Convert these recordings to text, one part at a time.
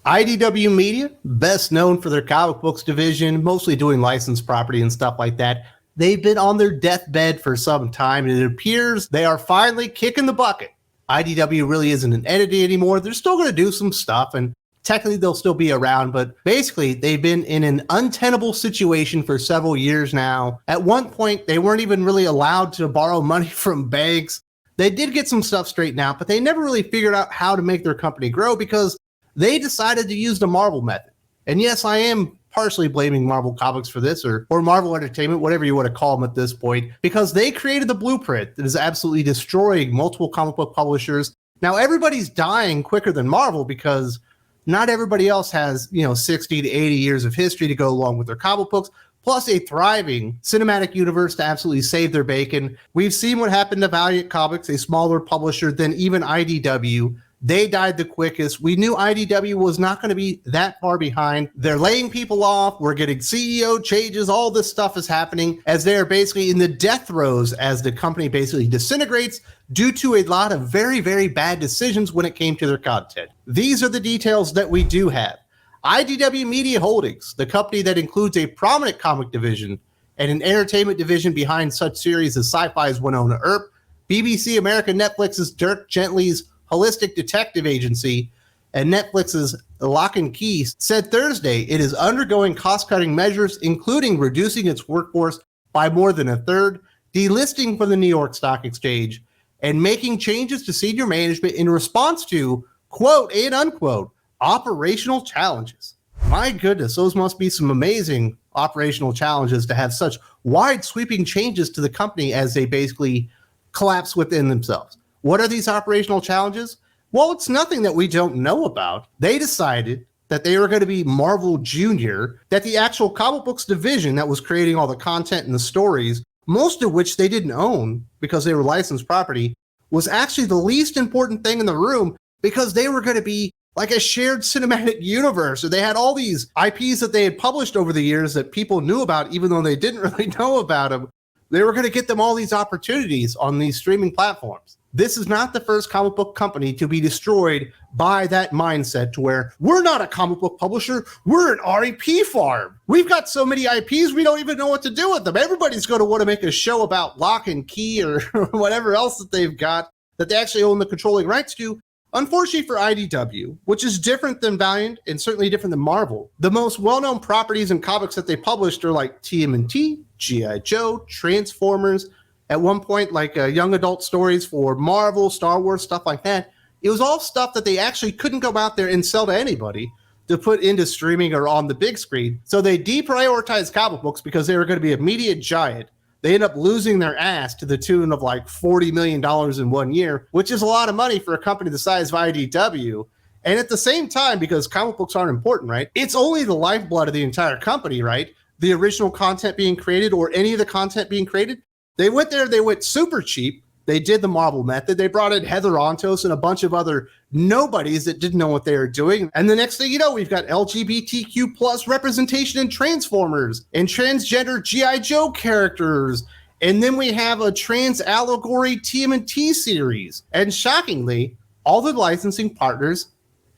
IDW Media, best known for their comic books division, mostly doing licensed property and stuff like that. They've been on their deathbed for some time, and it appears they are finally kicking the bucket. IDW really isn't an entity anymore. They're still going to do some stuff, and technically they'll still be around, but basically they've been in an untenable situation for several years now. At one point, they weren't even really allowed to borrow money from banks. They did get some stuff straightened out, but they never really figured out how to make their company grow because they decided to use the Marvel method. And yes, I am partially blaming Marvel Comics for this, or Marvel Entertainment, whatever you want to call them at this point, because they created the blueprint that is absolutely destroying multiple comic book publishers. Now, everybody's dying quicker than Marvel because not everybody else has, 60 to 80 years of history to go along with their comic books, plus a thriving cinematic universe to absolutely save their bacon. We've seen what happened to Valiant Comics, a smaller publisher than even IDW. They died the quickest. We knew IDW was not going to be that far behind. They're laying people off. We're getting CEO changes. All this stuff is happening as they're basically in the death throes as the company basically disintegrates due to a lot of very, very bad decisions when it came to their content. These are the details that we do have. IDW Media Holdings, the company that includes a prominent comic division and an entertainment division behind such series as Sci-Fi's Winona Earp, BBC America Netflix's Dirk Gently's Holistic Detective Agency, and Netflix's Lock and Key, said Thursday it is undergoing cost-cutting measures, including reducing its workforce by more than a third, delisting from the New York Stock Exchange, and making changes to senior management in response to, quote and unquote, operational challenges. My goodness, those must be some amazing operational challenges to have such wide sweeping changes to the company as they basically collapse within themselves. What are these operational challenges? Well, it's nothing that we don't know about. They decided that they were going to be Marvel Junior, that the actual comic books division that was creating all the content and the stories, most of which they didn't own because they were licensed property, was actually the least important thing in the room because they were going to be like a shared cinematic universe. So they had all these IPs that they had published over the years that people knew about, even though they didn't really know about them. They were going to get them all these opportunities on these streaming platforms. This is not the first comic book company to be destroyed by that mindset to where we're not a comic book publisher, we're an REP farm. We've got so many IPs, we don't even know what to do with them. Everybody's going to want to make a show about Lock and Key or whatever else that they've got that they actually own the controlling rights to. Unfortunately for IDW, which is different than Valiant and certainly different than Marvel, the most well-known properties and comics that they published are like TMNT, G.I. Joe, Transformers, at one point like young adult stories for Marvel, Star Wars, stuff like that. It was all stuff that they actually couldn't go out there and sell to anybody to put into streaming or on the big screen. So they deprioritized comic books because they were going to be a media giant. They end up losing their ass to the tune of like $40 million in 1 year, which is a lot of money for a company the size of IDW. And at the same time, because comic books aren't important, right? It's only the lifeblood of the entire company, right? The original content being created or any of the content being created. They went there, they went super cheap. They did the Marvel method. They brought in Heather Ontos and a bunch of other nobodies that didn't know what they were doing. And the next thing you know, we've got LGBTQ plus representation in Transformers and transgender G.I. Joe characters. And then we have a trans allegory TMNT series. And shockingly, all the licensing partners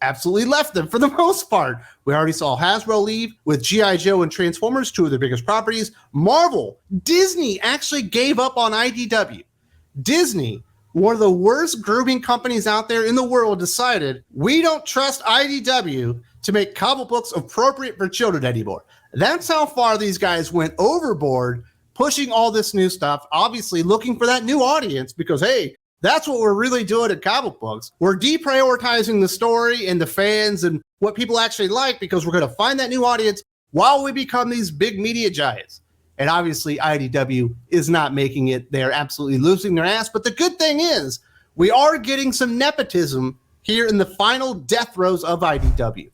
absolutely left them for the most part. We already saw Hasbro leave with G.I. Joe and Transformers, two of their biggest properties. Marvel, Disney actually gave up on IDW. Disney, one of the worst grooming companies out there in the world, decided we don't trust IDW to make comic books appropriate for children anymore. That's how far these guys went overboard, pushing all this new stuff, obviously looking for that new audience because, hey, that's what we're really doing in comic books. We're deprioritizing the story and the fans and what people actually like because we're going to find that new audience while we become these big media giants. And obviously, IDW is not making it. They're absolutely losing their ass. But the good thing is we are getting some nepotism here in the final death throes of IDW.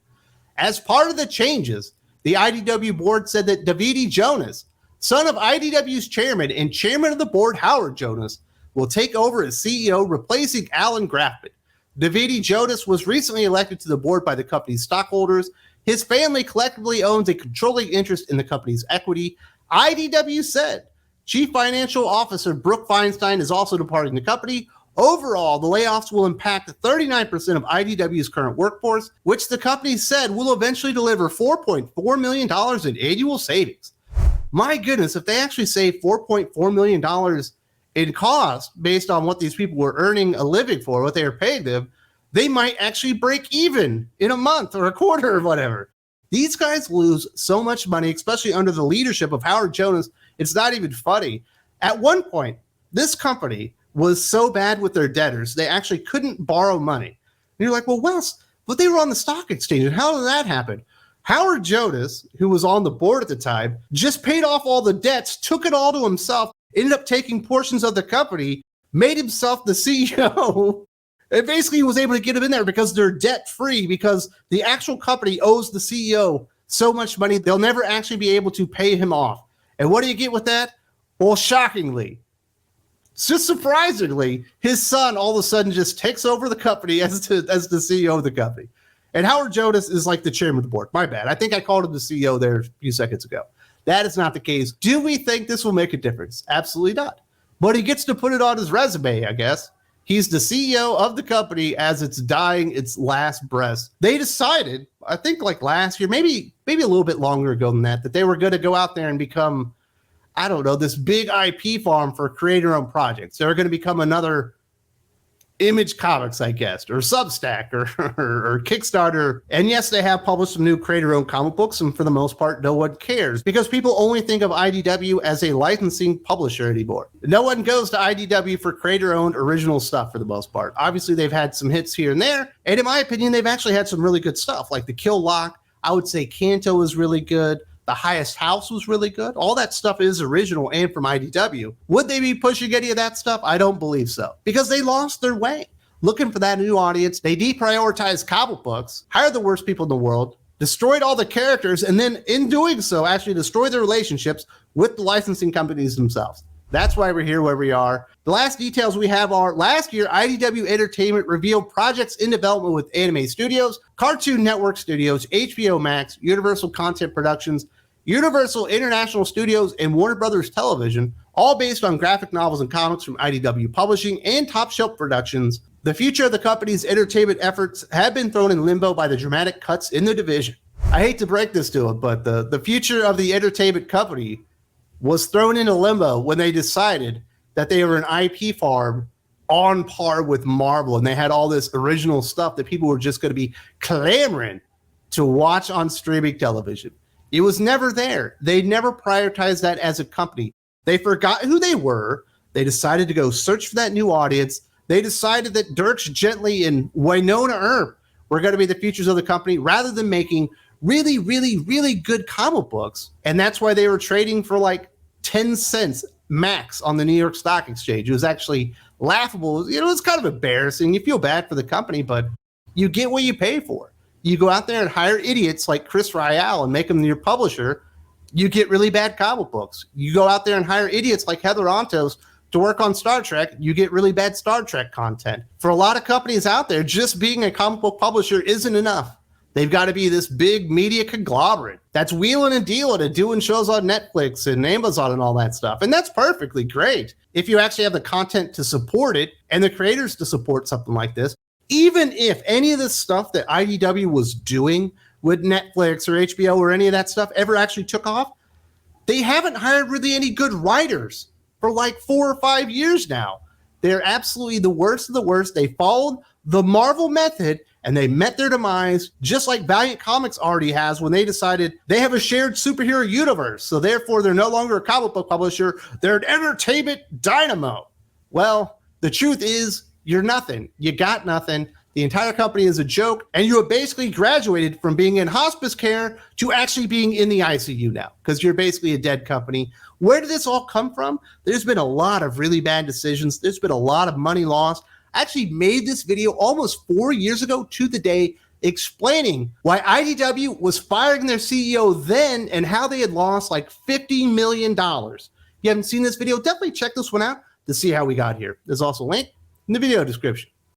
As part of the changes, the IDW board said that Davide Jonas, son of IDW's chairman and chairman of the board, Howard Jonas, will take over as CEO, replacing Alan Grafman. Davide Jonas was recently elected to the board by the company's stockholders. His family collectively owns a controlling interest in the company's equity. IDW said Chief Financial Officer Brooke Feinstein is also departing the company. Overall, the layoffs will impact 39% of IDW's current workforce, which the company said will eventually deliver $4.4 million in annual savings. My goodness, if they actually save $4.4 million in cost based on what these people were earning a living for, what they were paying them, they might actually break even in a month or a quarter or whatever. These guys lose so much money, especially under the leadership of Howard Jonas. It's not even funny. At one point, this company was so bad with their debtors, they actually couldn't borrow money. And you're like, well, Wes, but they were on the stock exchange. And how did that happen? Howard Jonas, who was on the board at the time, just paid off all the debts, took it all to himself, ended up taking portions of the company, made himself the CEO, and basically was able to get them in there because they're debt-free, because the actual company owes the CEO so much money, they'll never actually be able to pay him off. And what do you get with that? Well, shockingly, just surprisingly, his son all of a sudden just takes over the company as the CEO of the company. And Howard Jonas is like the chairman of the board. My bad. I think I called him the CEO there a few seconds ago. That is not the case. Do we think this will make a difference? Absolutely not. But he gets to put it on his resume, I guess. He's the CEO of the company as it's dying its last breath. They decided, I think like last year, maybe a little bit longer ago than that they were going to go out there and become, I don't know, this big IP farm for creator-owned projects. They're going to become another Image Comics, I guess, or Substack, or Kickstarter. And yes, they have published some new creator-owned comic books, and for the most part, no one cares because people only think of IDW as a licensing publisher anymore. No one goes to IDW for creator-owned original stuff for the most part. Obviously, they've had some hits here and there, and in my opinion, they've actually had some really good stuff, like the Kill Lock. I would say Kanto is really good. The Highest House was really good. All that stuff is original and from IDW. Would they be pushing any of that stuff? I don't believe so, because they lost their way. Looking for that new audience, they deprioritized comic books, hired the worst people in the world, destroyed all the characters, and then in doing so, actually destroyed their relationships with the licensing companies themselves. That's why we're here where we are. The last details we have are, last year, IDW Entertainment revealed projects in development with Anime Studios, Cartoon Network Studios, HBO Max, Universal Content Productions, Universal International Studios, and Warner Brothers Television, all based on graphic novels and comics from IDW Publishing and Top Shelf Productions. The future of the company's entertainment efforts have been thrown in limbo by the dramatic cuts in the division. I hate to break this to it, but the future of the entertainment company was thrown into limbo when they decided that they were an IP farm on par with Marvel, and they had all this original stuff that people were just going to be clamoring to watch on streaming television. It was never there. They never prioritized that as a company. They forgot who they were. They decided to go search for that new audience. They decided that Dierks Gently and Winona Earp were going to be the futures of the company rather than making really, really, really good comic books. And that's why they were trading for like 10 cents max on the New York Stock Exchange. It was actually laughable. You know, it's kind of embarrassing. You feel bad for the company, but you get what you pay for. You go out there and hire idiots like Chris Ryall and make them your publisher, you get really bad comic books. You go out there and hire idiots like Heather Antos to work on Star Trek, you get really bad Star Trek content. For a lot of companies out there, just being a comic book publisher isn't enough. They've got to be this big media conglomerate that's wheeling and dealing and doing shows on Netflix and Amazon and all that stuff. And that's perfectly great if you actually have the content to support it and the creators to support something like this. Even if any of the stuff that IDW was doing with Netflix or HBO or any of that stuff ever actually took off, they haven't hired really any good writers for like 4 or 5 years now. They're absolutely the worst of the worst. They followed the Marvel method and they met their demise, just like Valiant Comics already has when they decided they have a shared superhero universe. So therefore, they're no longer a comic book publisher. They're an entertainment dynamo. Well, the truth is you're nothing. You got nothing. The entire company is a joke, and you have basically graduated from being in hospice care to actually being in the ICU now because you're basically a dead company. Where did this all come from? There's been a lot of really bad decisions. There's been a lot of money lost. I actually made this video almost 4 years ago to the day explaining why IDW was firing their CEO then and how they had lost like $50 million. If you haven't seen this video, definitely check this one out to see how we got here. There's also a link in the video description.